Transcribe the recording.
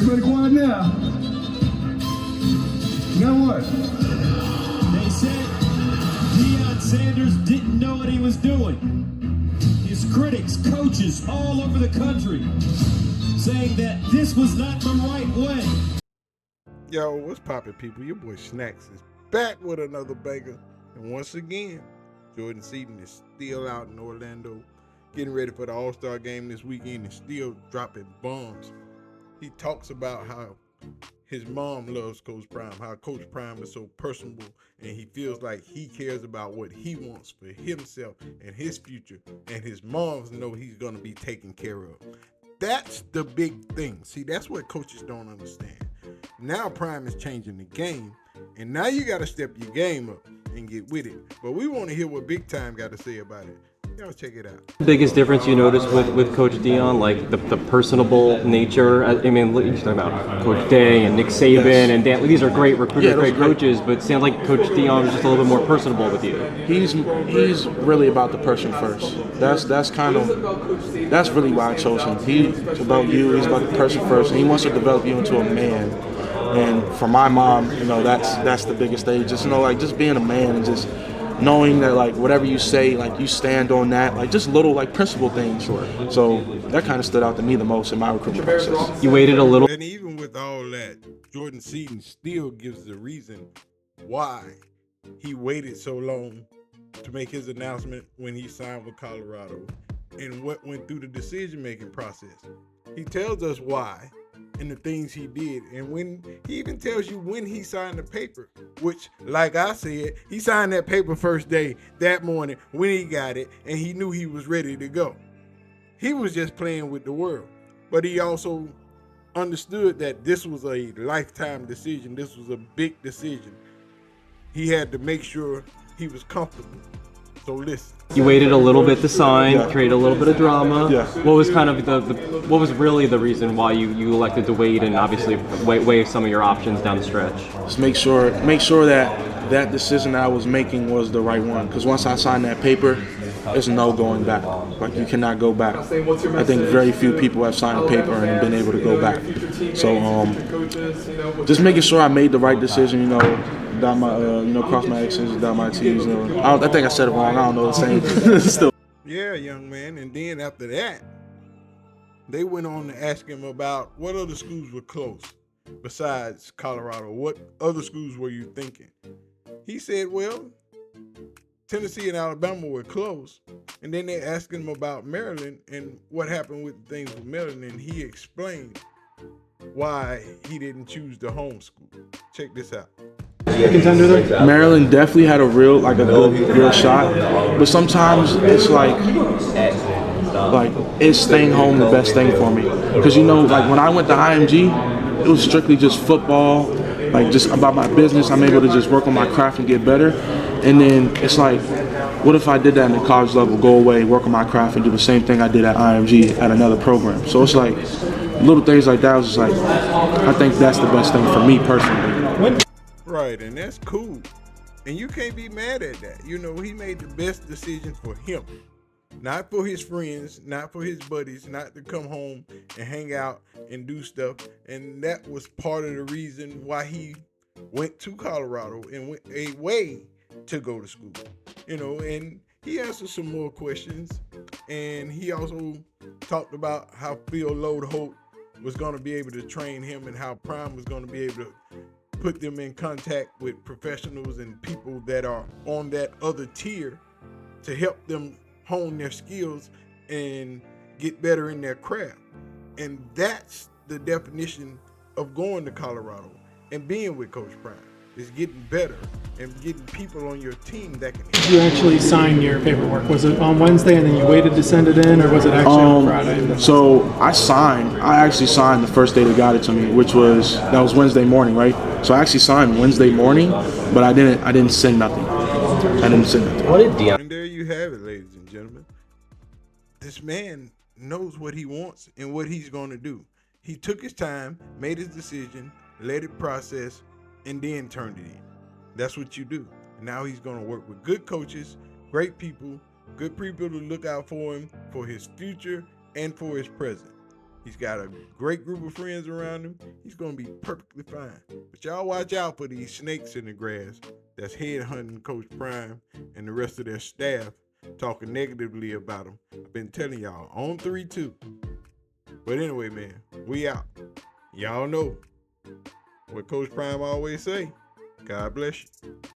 Everybody quiet now. Now what? They said Deion Sanders didn't know what he was doing. His critics, coaches all over the country saying that this was not the right way. Yo, what's poppin', people? Your boy Snacks is back with another banger. And once again, Jordan Seaton is still out in Orlando, getting ready for the All-Star game this weekend and still dropping bombs. He talks about how his mom loves Coach Prime, how Coach Prime is so personable, and he feels like he cares about what he wants for himself and his future, and his moms know he's going to be taken care of. That's the big thing. See, that's what coaches don't understand. Now Prime is changing the game, and now you got to step your game up and get with it. But we want to hear what Big Time got to say about it. Y'all check it out. Biggest difference you notice with Coach Deion, like the personable nature. I mean, you're talking about Coach Day and Nick Saban and Dan. These are great recruiters, great coaches, but it sounds like Coach Deion was just a little bit more personable with you. He's really about the person first. That's really why I chose him. He's about you. He's about the person first, and he wants to develop you into a man. And for my mom, that's the biggest thing. Just just being a man and just knowing that whatever you say, you stand on that, just little principle things. So that kind of stood out to me the most in my recruitment process. You waited a little. And even with all that, Jordan Seaton still gives the reason why he waited so long to make his announcement when he signed with Colorado and what went through the decision-making process. He tells us why and the things he did, and when he even tells you when he signed the paper, which, like I said, he signed that paper first day that morning when he got it, and he knew he was ready to go. He was just playing with the world, but he also understood that this was a lifetime decision. This was a big decision. He had to make sure he was comfortable. So listen. You waited a little bit to sign, create a little bit of drama. Yeah. What was kind of what was really the reason why you elected to wait and obviously waive some of your options down the stretch? Just make sure that decision that I was making was the right one. Because once I signed that paper, there's no going back. You cannot go back. I think very few people have signed a paper and been able to go back. So just making sure I made the right decision. Dot my, cross my X's, dot my T's. I think I said it wrong. I don't know the same. Still. Yeah, young man. And then after that, they went on to ask him about what other schools were close besides Colorado. What other schools were you thinking? He said, well, Tennessee and Alabama were close. And then they asked him about Maryland and what happened with things with Maryland. And he explained why he didn't choose the home school. Check this out. Maryland definitely had a good shot, but sometimes it's is staying home the best thing for me? Because when I went to IMG, it was strictly just football, just about my business. I'm able to just work on my craft and get better. And then it's what if I did that in the college level? Go away, work on my craft, and do the same thing I did at IMG at another program. So it's little things like that. Was just I think that's the best thing for me personally. Right, and that's cool. And you can't be mad at that. He made the best decision for him. Not for his friends, not for his buddies, not to come home and hang out and do stuff. And that was part of the reason why he went to Colorado and went away to go to school. And he answered some more questions. And he also talked about how Phil Lodeholt was going to be able to train him and how Prime was going to be able to put them in contact with professionals and people that are on that other tier to help them hone their skills and get better in their craft. And that's the definition of going to Colorado and being with Coach Prime, is getting better and getting people on your team that can help. You actually signed your paperwork. Was it on Wednesday and then you waited to send it in, or was it actually on Friday? So I actually signed the first day they got it to me, that was Wednesday morning, right? So I actually signed Wednesday morning, but I didn't send nothing. What did Deion? And there you have it, ladies and gentlemen. This man knows what he wants and what he's going to do. He took his time, made his decision, let it process, and then turned it in. That's what you do. Now he's going to work with good coaches, great people, good people to look out for him, for his future and for his present. He's got a great group of friends around him. He's going to be perfectly fine. But y'all watch out for these snakes in the grass that's headhunting Coach Prime and the rest of their staff, talking negatively about him. I've been telling y'all, on 3-2. But anyway, man, we out. Y'all know what Coach Prime always say. God bless you.